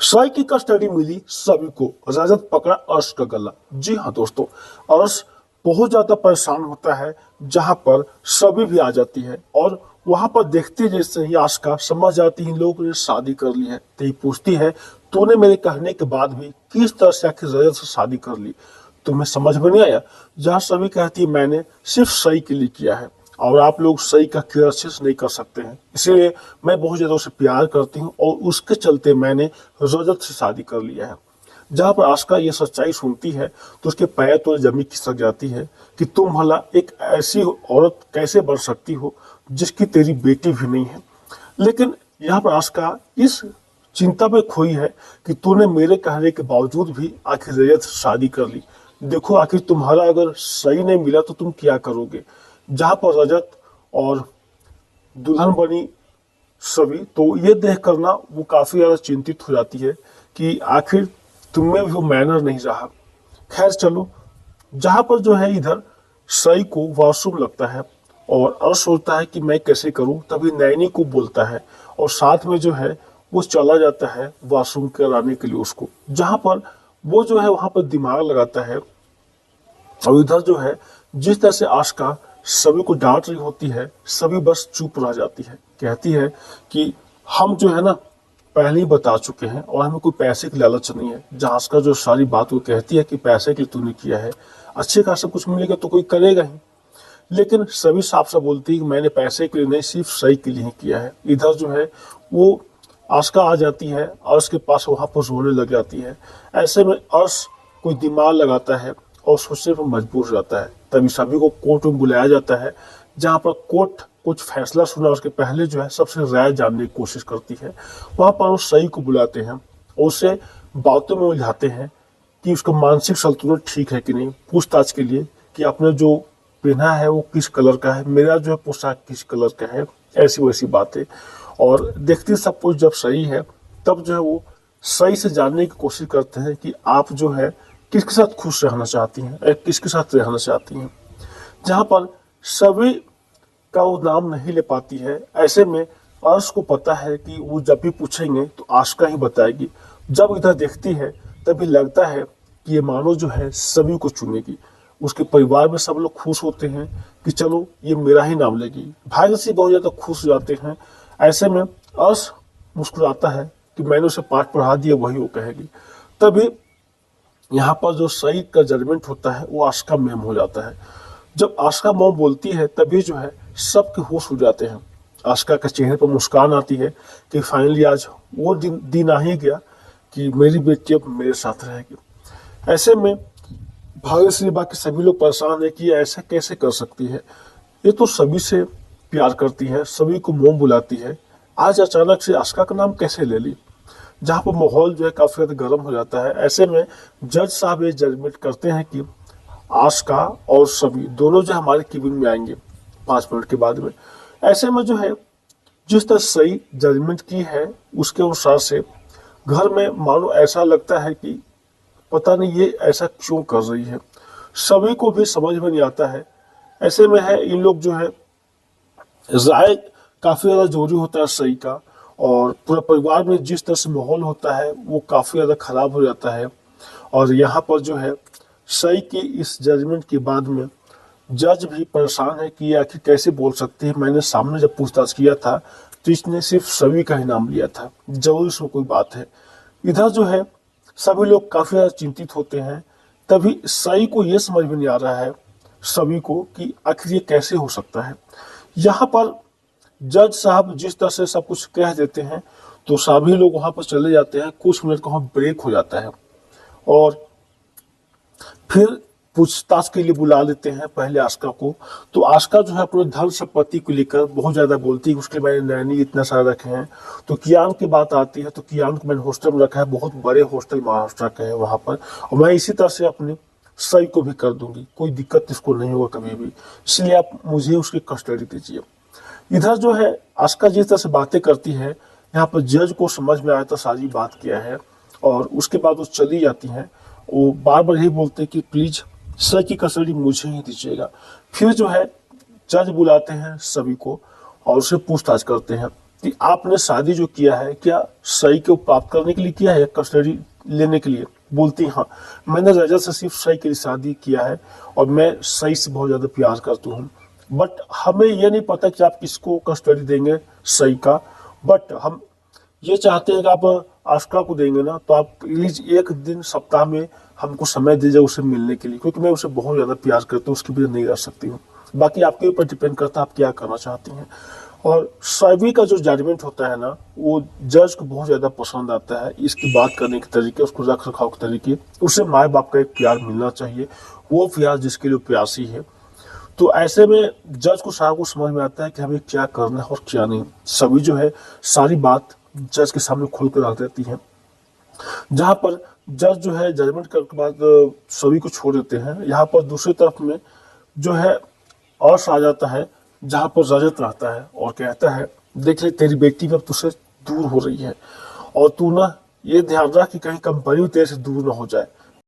सई की कस्टडी मिली सभी को, रजत पकड़ा अर्श का गला। जी हाँ दोस्तों, अर्श बहुत ज्यादा परेशान होता है जहां पर सभी भी आ जाती है और वहां पर देखते जैसे ही आशका समझ जाती है लोगों ने शादी कर ली है, तो ये पूछती है तूने मेरे कहने के बाद भी किस तरह से आखिर रजत से शादी कर ली, तुम्हें समझ में नहीं आया। जहां सभी कहती है मैंने सिर्फ सही के लिए किया है और आप लोग सही का केयर अच्छे से नहीं कर सकते हैं, इसीलिए मैं बहुत ज्यादा उसे प्यार करती हूँ और उसके चलते मैंने रजत से शादी कर लिया है। जहां पर आशका ये सच्चाई सुनती है तो उसके पैर तो जमीन खिसक जाती है कि तुम भला एक ऐसी औरत कैसे बन सकती हो जिसकी तेरी बेटी भी नहीं है। लेकिन यहाँ पर आशका इस चिंता में खोई है कि तूने मेरे कहने के बावजूद भी आखिर रजत से शादी कर ली। देखो आखिर तुम्हारा अगर सही नहीं मिला तो तुम क्या करोगे। जहां पर रजत और दुल्हन बनी सभी, तो ये देख कर ना वो काफी ज्यादा चिंतित हो जाती है कि आखिर तुममें भी वो मैनर नहीं रहा। खैर चलो, जहां पर जो है इधर सई को वॉशरूम लगता है और अर्श सोचता है कि मैं कैसे करूं, तभी नैनी को बोलता है और साथ में जो है वो चला जाता है वॉशरूम कराने के लिए उसको। जहां पर वो जो है वहां पर दिमाग लगाता है और इधर जो है जिस तरह से आशका सभी को डांट रही होती है, सभी बस चुप रह जाती है। कहती है कि हम जो है ना पहले ही बता चुके हैं और हमें कोई पैसे की लालच नहीं है। जहां आशका जो सारी बात वो कहती है कि पैसे के लिए तूने किया है, अच्छे खासा कुछ मिलेगा तो कोई करेगा ही। लेकिन सभी साफ साफ बोलती है कि मैंने पैसे के लिए नहीं, सिर्फ सही के लिए ही किया है। इधर जो है वो आशका आ जाती है और उसके पास वहां पर रोने लग जाती है। ऐसे में अर्श कोई दिमाग लगाता है और सोचने पर मजबूर हो जाता है। तभी सभी को कोर्ट में बुलाया जाता है जहां पर कोर्ट कुछ फैसला सुना उसके पहले जो है सबसे राय जानने की कोशिश करती है। वहां पर वो सही को बुलाते हैं और उसे बातों में उलझाते हैं कि उसका मानसिक संतुलन ठीक है कि नहीं, पूछताछ के लिए कि आपने जो पहना है वो किस कलर का है, मेरा जो है पोशाक किस कलर का है, ऐसी वैसी बातें। और देखते सब कुछ जब सही है तब जो है वो सही से जानने की कोशिश करते हैं कि आप जो है किसके साथ खुश रहना चाहती हैं, किसके साथ रहना चाहती हैं। जहां पर सभी का वो नाम नहीं ले पाती है। ऐसे में अर्श को पता है कि वो जब भी पूछेंगे तो आशका ही बताएगी। जब इधर देखती है तभी लगता है कि ये मानो जो है सभी को चुनेगी। उसके परिवार में सब लोग खुश होते हैं कि चलो ये मेरा ही नाम लेगी, भाई से बहुत ज्यादा खुश हो जाते हैं। ऐसे में अर्श मुस्कुराता है कि मैंने उसे पाठ पढ़ा दिया, वही वो कहेगी। तभी यहाँ पर जो सही का जजमेंट होता है वो आशका मैम हो जाता है। जब आशका मॉम बोलती है तभी जो है सबके होश उड़ जाते हैं। आशका के चेहरे पर मुस्कान आती है कि फाइनली आज वो दिन आ ही गया कि मेरी बेटी अब मेरे साथ रहेगी। ऐसे में भाग्यश्री बाकी सभी लोग परेशान है कि ऐसा कैसे कर सकती है, ये तो सभी से प्यार करती है, सभी को मोम बुलाती है, आज अचानक से आशका का नाम कैसे ले ली। जहाँ पर माहौल जो है काफी ज्यादा गर्म हो जाता है। ऐसे में जज साहब ये जजमेंट करते हैं कि आशका और सभी दोनों जो हमारे केबिन में आएंगे 5 मिनट के बाद में। ऐसे में जो है जिस तरह सही जजमेंट की है उसके अनुसार से घर में मानो ऐसा लगता है कि पता नहीं ये ऐसा क्यों कर रही है, सभी को भी समझ में नहीं आता है। ऐसे में है इन लोग जो है राय काफी ज्यादा जरूरी होता है सही का, और पूरा परिवार में जिस तरह से माहौल होता है वो काफी ज्यादा खराब हो जाता है। और यहाँ पर जो है सही की इस जजमेंट के बाद में जज भी परेशान है कि ये आखिर कैसे बोल सकते हैं, मैंने सामने जब पूछताछ किया था तो इसने सिर्फ सभी का ही नाम लिया था, जरूर इसमें कोई बात है। इधर जो है सभी लोग काफी ज्यादा चिंतित होते हैं। तभी सही को यह समझ में नहीं आ रहा है सभी को कि आखिर ये कैसे हो सकता है। यहाँ पर जज साहब जिस तरह से सब कुछ कह देते हैं तो सभी लोग वहां पर चले जाते हैं। कुछ मिनट का वहां ब्रेक हो जाता है और फिर पूछताछ के लिए बुला लेते हैं पहले आशका को। तो आशका जो है अपने धन संपत्ति को लेकर बहुत ज्यादा बोलती है, उसके मैंने नैनी इतना सारा रखे हैं। तो कियान की बात आती है तो कियान को मैंने हॉस्टल में रखा है, बहुत बड़े हॉस्टल महाराष्ट्र का है वहां पर, और मैं इसी तरह से अपने सही को भी कर दूंगी, कोई दिक्कत इसको नहीं होगा कभी भी, इसलिए आप मुझे उसकी कस्टडी दीजिए। इधर जो है आशका जिस तरह से बातें करती है यहाँ पर जज को समझ में आया था सारी बात क्या है, और उसके बाद वो चली जाती हैं। वो बार बार यही बोलते हैं कि प्लीज सर की कस्टडी मुझे ही दीजिएगा। फिर जो है जज बुलाते हैं सभी को और उससे पूछताछ करते हैं। कि आपने शादी जो किया है क्या सही को प्राप्त करने के लिए किया है या कस्टडी लेने के लिए? बोलती हाँ, मैंने रजत से सिर्फ सही के लिए शादी किया है और मैं सही से बहुत ज्यादा प्यार करती हूँ। बट हमें ये नहीं पता कि आप किसको कस्टडी देंगे सही का। बट हम ये चाहते हैं कि आप आस्था को देंगे ना, तो आप प्लीज एक दिन सप्ताह में हमको समय दीजिए उसे मिलने के लिए, क्योंकि मैं उसे बहुत ज्यादा प्यार करता हूँ, उसके बिना नहीं रह सकती हूँ। बाकी आपके ऊपर डिपेंड करता है आप क्या करना चाहती हैं। और सभी का जो जजमेंट होता है ना, वो जज को बहुत ज्यादा पसंद आता है। इसकी बात करने के तरीके, उसको रख रखाव के तरीके, उसे माँ बाप का एक प्यार मिलना चाहिए, वो प्यार जिसके लिए प्यासी है। तो ऐसे में जज को सारा कुछ समझ में आता है कि हमें क्या करना है और क्या नहीं। सभी जो है सारी बात जज के सामने खुल कर रख देती है, जहां पर जज जो है जजमेंट करने के बाद सभी को छोड़ देते हैं। यहाँ पर दूसरी तरफ में जो है अर्श आ जाता है, जहां पर रजत रहता है और कहता है देख ले तेरी बेटी अब तुझसे दूर हो रही है, और तू ना ये ध्यान रख कि कहीं कंपनी तेरे से दूर ना हो जाए।